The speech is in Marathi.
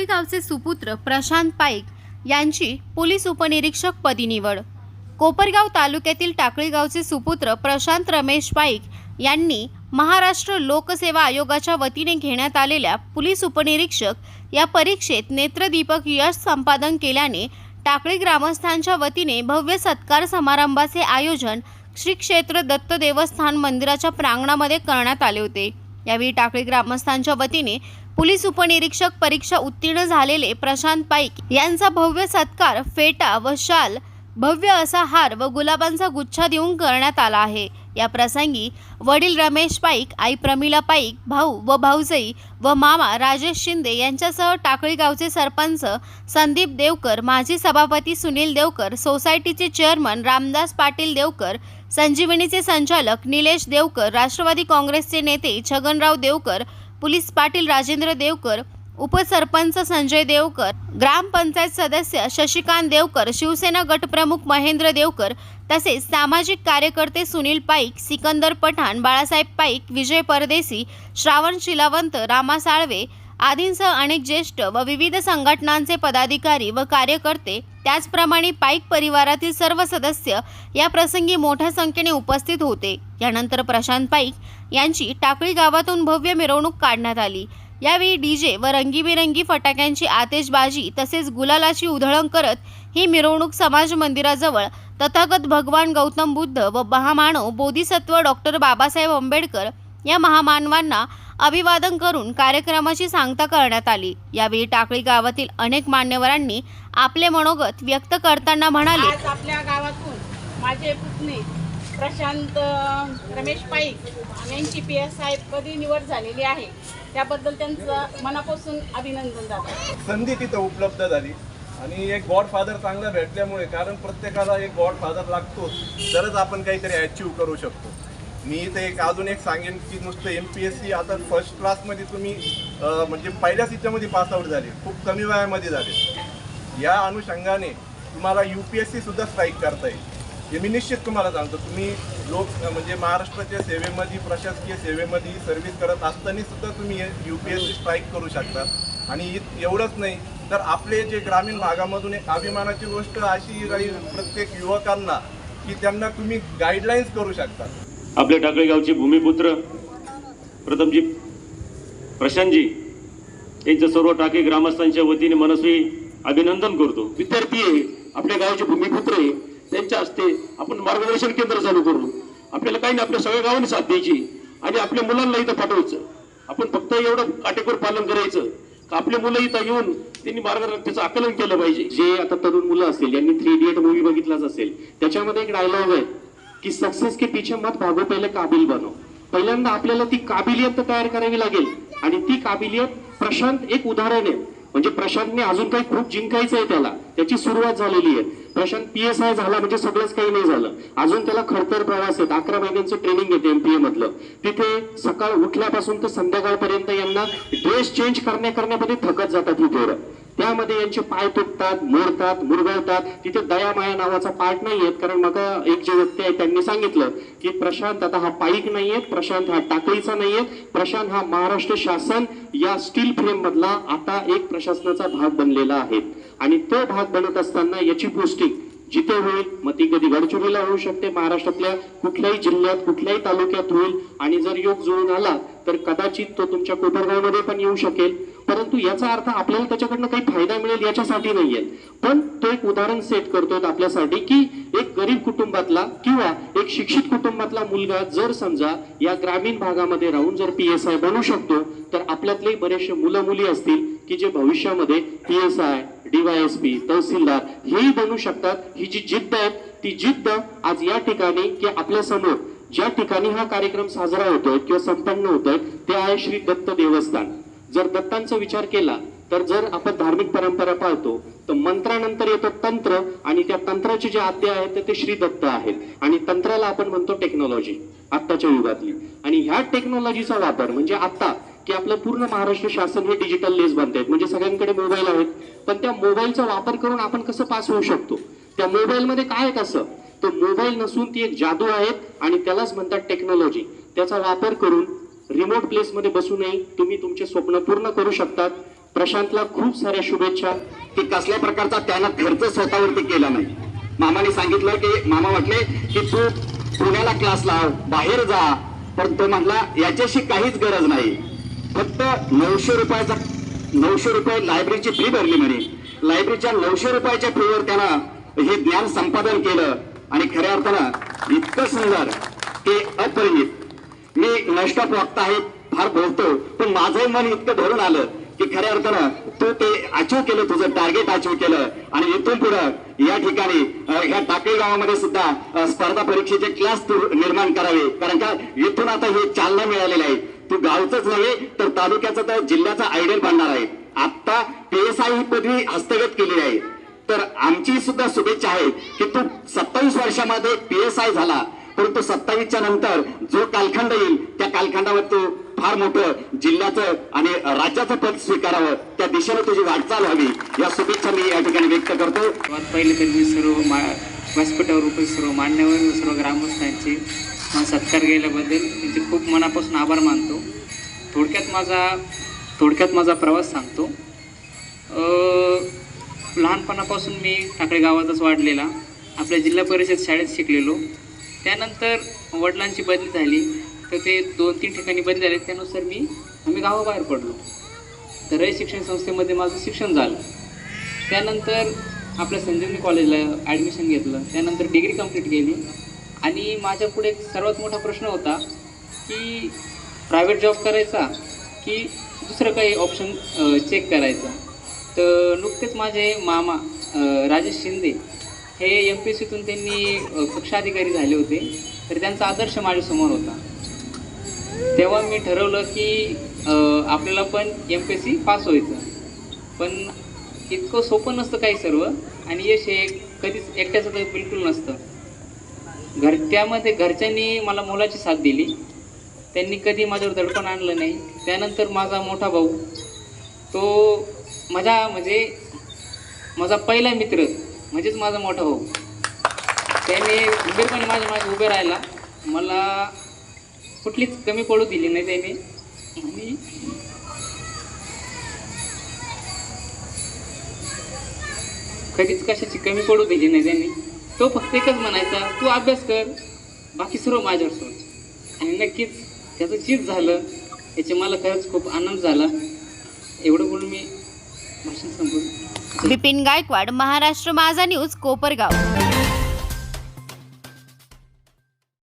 टाकळी गावचे सुपुत्र प्रशांत पाईक यांची पोलीस उपनिरीक्षक पदी निवड। कोपरगाव तालुक्यातील टाकळी गावचे सुपुत्र प्रशांत रमेश पाईक यांनी महाराष्ट्र लोकसेवा आयोगाच्या वतीने घेण्यात आलेल्या पोलीस उपनिरीक्षक या परीक्षेत नेत्रदीपक यश संपादन केल्याने टाकळी ग्रामस्थांच्या वतीने भव्य सत्कार समारंभाचे आयोजन श्री क्षेत्र दत्त देवस्थान मंदिराच्या प्रांगणामध्ये करण्यात आले होते। यावेळी टाकळी ग्रामस्थांच्या वतीने पोलीस उपनिरीक्षक परीक्षा उत्तीर्ण झालेले प्रशांत पाईक यांचा भव्य सत्कार फेटा व शाल, भव्य असा हार व गुलाबांचा गुच्छा देऊन करण्यात आला आहे। या प्रसंगी वडील रमेश पाईक, आई प्रमिला पाईक, भाऊ व भाऊजाई व मामा राजेश शिंदे यांच्यासह टाकळी गावचे सरपंच संदीप देवकर, माजी सभापती सुनील देवकर, सोसायटीचे चेअरमन रामदास पाटील देवकर, संजीवनीचे संचालक निलेश देवकर, राष्ट्रवादी काँग्रेसचे नेते छगनराव देवकर, पोलीस पाटील राजेंद्र देवकर, उपसरपंच संजय देवकर, ग्रामपंचायत सदस्य शशिकांत देवकर, शिवसेना गटप्रमुख महेंद्र देवकर तसेच सामाजिक कार्यकर्ते सुनील पाईक, सिकंदर पठाण, बाळासाहेब पाईक, विजय परदेसी, श्रावण शिलावंत, रामा साळवे आदींसह अनेक ज्येष्ठ व विविध संघटनांचे पदाधिकारी व कार्यकर्ते, त्याचप्रमाणे पाईक परिवारातील सर्व सदस्य या प्रसंगी मोठ्या संख्येने उपस्थित होते। यानंतर प्रशांत पाईक यांची टाकळी गावातून भव्य मिरवणूक काढण्यात आली। यावेळी डीजे व रंगीबेरंगी फटाक्यांची आतिषबाजी तसेच गुलालाची उधळण करत ही मिरवणूक समाज मंदिराजवळ तथागत भगवान गौतम बुद्ध व महामानव बोधिसत्व डॉक्टर बाबासाहेब आंबेडकर या महामानवांना अभिवादन करून कार्यक्रमाची सांगता करण्यात आली। यावेळी टाकळी गावातील अनेक मान्यवरांनी आपले मनोगत व्यक्त करताना म्हणाले, आज आपल्या गावातून माझे पुतणे प्रशांत रमेश पाईक यांची PSI पदी निवड झालेली आहे। त्याबद्दल त्यांचं मनापासून अभिनंदन जातं। संधी तिथं उपलब्ध झाली आणि एक गॉडफादर चांगला भेटल्यामुळे, कारण प्रत्येकाला एक गॉडफादर लागतो तरच आपण काहीतरी अचीव करू शकतो। मी इथे अजून एक सांगेन की नुसतं MPSC आता फर्स्ट क्लासमध्ये तुम्ही म्हणजे पहिल्याच याच्यामध्ये पासआउट झाले, खूप कमी वयामध्ये झाले। या अनुषंगाने तुम्हाला UPSC सुद्धा स्ट्राईक करता येईल, हे मी निश्चित तुम्हाला सांगतो। तुम्ही म्हणजे महाराष्ट्राच्या सेवेमध्ये, प्रशासकीय सेवेमध्ये सर्व्हिस करत असताना सुद्धा तुम्ही UPSC स्ट्राईक करू शकता। आणि एवढंच नाही तर आपले जे ग्रामीण भागामधून एक अभिमानाची गोष्ट अशी राहील प्रत्येक युवकांना की त्यांना तुम्ही गाईडलाईन्स करू शकता। आपल्या टाकळी गावचे भूमिपुत्र प्रथमजी प्रशांतजी यांचं सर्व टाकळी ग्रामस्थांच्या वतीने मनस्वी अभिनंदन करतो। विद्यार्थी आहे, आपल्या गावाचे भूमिपुत्र आहे, त्यांच्या हस्ते आपण मार्गदर्शन केंद्र चालू करू। आपल्याला काही नाही, आपल्या सगळ्या गावाने साथ द्यायची आणि आपल्या मुलांना इथं पाठवायचं। आपण फक्त एवढं काटेकोर पालन करायचं का आपले मुलं इथं येऊन त्यांनी मार्गदर्शनाचं आकलन केलं पाहिजे। जे आता तरुण मुलं असतील, यांनी 3 इडियट मूवी बघितलाच असेल, त्याच्यामध्ये एक डायलॉग आहे की सक्सेस के पीछे मत भागो, पहिले काबिल बनो। पहिल्यांदा आपल्याला ती काबिलियत तयार करावी लागेल आणि ती काबिलियत प्रशांत एक उदाहरण आहे। म्हणजे प्रशांतने अजून काही खूप जिंकायचं आहे, त्याची सुरुवात झालेली आहे। प्रशांत PSI झाला म्हणजे सगळंच काही नाही झालं, अजून त्याला खडतर प्रवास आहेत। 11 महिन्यांचं ट्रेनिंग येते MPA मधलं। तिथे सकाळ उठल्यापासून तर संध्याकाळपर्यंत यांना ड्रेस चेंज करण्यामध्ये थकत जातात ही पोरं। त्यामध्ये यांचे पाय तुटतात, मोडतात, मुरगळतात। तिथे दया माया नावाचा पार्ट नाही आहेत, कारण मग एक जे व्यक्ती आहे त्यांनी सांगितलं की प्रशांत आता हा पाईक नाही आहे, प्रशांत हा टाकळीचा नाही आहे, प्रशांत हा महाराष्ट्र शासन या स्टील फ्रेम मधला आता एक प्रशासनाचा भाग बनलेला आहे। आणि तो भाग बनत असताना याची पोस्टिंग जिथे होईल, मग ती कधी गडचिरोलीला होऊ शकते, महाराष्ट्रातल्या कुठल्याही जिल्ह्यात, कुठल्याही तालुक्यात होईल आणि जर योग जुळून आला तर कदाचित तो तुमच्या कोपरगावमध्ये पण येऊ शकेल। परंतु याचा अर्थ आपल्याला त्याच्याकडनं काही फायदा मिळेल याच्यासाठी नाहीये, पण तो एक उदाहरण सेट करतोय आपल्यासाठी की एक गरीब कुटुंबातला किंवा एक शिक्षित कुटुंबातला मुलगा जर समजा या ग्रामीण भागामध्ये राहून जर PSI बनू शकतो तर आपल्यातले बरेचसे मुलं मुली असतील की जे भविष्यामध्ये PSI, DYSP, तहसीलदार हेही बनू शकतात। ही जी जिद्द आहे ती जिद्द आज या ठिकाणी की आपल्या समोर ज्या ठिकाणी हा कार्यक्रम साजरा होतोय किंवा संपन्न होतोय ते आहे श्री दत्त देवस्थान। जर दत्तांचा विचार केला तर जर आपण धार्मिक परंपरा पाळतो तर मंत्रानंतर येतो तंत्र आणि त्या तंत्राचे जे आद्य आहेत ते श्री दत्त आहेत आणि तंत्राला आपण म्हणतो टेक्नॉलॉजी आत्ताच्या युगातली। आणि ह्या टेक्नॉलॉजीचा वापर म्हणजे आता की आपलं पूर्ण महाराष्ट्र शासन हे डिजिटल लेस बनतायत, म्हणजे सगळ्यांकडे मोबाईल आहेत, पण त्या मोबाईलचा वापर करून आपण कसं पास होऊ शकतो? त्या मोबाईलमध्ये काय आहे कसं? तो मोबाईल नसून ती एक जादू आहे आणि त्यालाच म्हणतात टेक्नॉलॉजी। त्याचा वापर करून रिमोट प्लेसमध्ये बसूनही तुम्ही तुमचे स्वप्न पूर्ण करू शकतात। प्रशांतला खूप साऱ्या शुभेच्छा की कसल्या प्रकारचा त्यानं खर्च स्वतःवरती केला नाही. मामाने सांगितलं की मामा म्हटले की तू पुण्याला क्लास लाव, बाहेर जा, पण तो म्हटला याच्याशी काहीच गरज नाही. फक्त 900 रुपये लायब्ररीची फी भरली म्हणे. लायब्ररीच्या 900 रुपयाच्या फीवर त्यानं हे ज्ञान संपादन केलं आणि खऱ्या अर्थानं इतकं सुंदर की अपरिमित. मी नष्टप वक्ता आहे, फार बोलतो, पण माझं मन इतकं धरून आलं की खऱ्या अर्थानं तू ते अचीव केलं, तुझं टार्गेट अचीव केलं. आणि इथून पुढं या ठिकाणी ह्या टाकळी गावामध्ये सुद्धा स्पर्धा परीक्षेचे क्लास तू निर्माण करावे, कारण का इथून आता हे चालना मिळालेलं आहे. तू गावचंच नव्हे तर तालुक्याचा तर जिल्ह्याचा आयडल बनणार आहे. आता PSI ही पदवी हस्तगत केलेली आहे. तर आमची सुद्धा शुभेच्छा आहे की तू 27 वर्षामध्ये PSI झाला, परंतु 27च्या नंतर जो कालखंड येईल त्या कालखंडावर तू फार मोठं जिल्ह्याचं आणि राज्याचं पद स्वीकारावं, त्या दिशेने तुझी वाटचाल व्हावी, या शुभेच्छा मी या ठिकाणी व्यक्त करतो. पहिले तर मी सर्व व्यासपीठावर उपस्थित सर्व मान्यवर व सर्व ग्रामस्थांचे सत्कार केल्याबद्दल त्यांचे खूप मनापासून आभार मानतो. थोडक्यात माझा प्रवास सांगतो. लहानपणापासून मी टाकळी गावातच वाढलेला, आपल्या जिल्हा परिषद शाळेत शिकलेलो. त्यानंतर वडिलांची बदली झाली, तर ते 2-3 ठिकाणी बदली झाले. त्यानुसार आम्ही गावाबाहेर पडलो. तर रयत शिक्षण संस्थेमध्ये माझं शिक्षण झालं. त्यानंतर आपल्या संजीवनी कॉलेजला ॲडमिशन घेतलं. त्यानंतर डिग्री कंप्लीट केली. आणि माझ्या पुढे एक सर्वात मोठा प्रश्न होता की प्रायव्हेट जॉब करायचा की दुसरं काही ऑप्शन चेक करायचा. तर नुकतेच माझे मामा राजेश शिंदे हे MPSCतून त्यांनी कक्षाधिकारी झाले होते. तर त्यांचा आदर्श माझ्यासमोर होता. तेव्हा मी ठरवलं की आपल्याला पण MPSC पास व्हायचं. पण इतकं सोपं नसतं काही सर्व, आणि यश हे कधीच एकट्याचं तर बिलकुल नसतं. त्यामध्ये घरच्यांनी मला मोलाची साथ दिली. त्यांनी कधी माझ्यावर दडपण आणलं नाही. त्यानंतर माझा मोठा भाऊ, तो माझा पहिला मित्र म्हणजेच माझा मोठा भाऊ, त्याने उभेपणे माझ्या उभे राहायला, मला कुठलीच कमी पडू दिली नाही त्याने. आणि कधीच कशाची कमी पडू दिली नाही त्यांनी. तो फक्त एकच म्हणायचा, तू अभ्यास कर, बाकी सर्व माझ्यावर सोड. आणि नक्कीच त्याचं चीज झालं. याचे मला खरंच खूप आनंद झाला. एवढं बोलून मी भाषण संपवतो. बिपिन गायकवाड, महाराष्ट्र माझा न्यूज, कोपरगाव.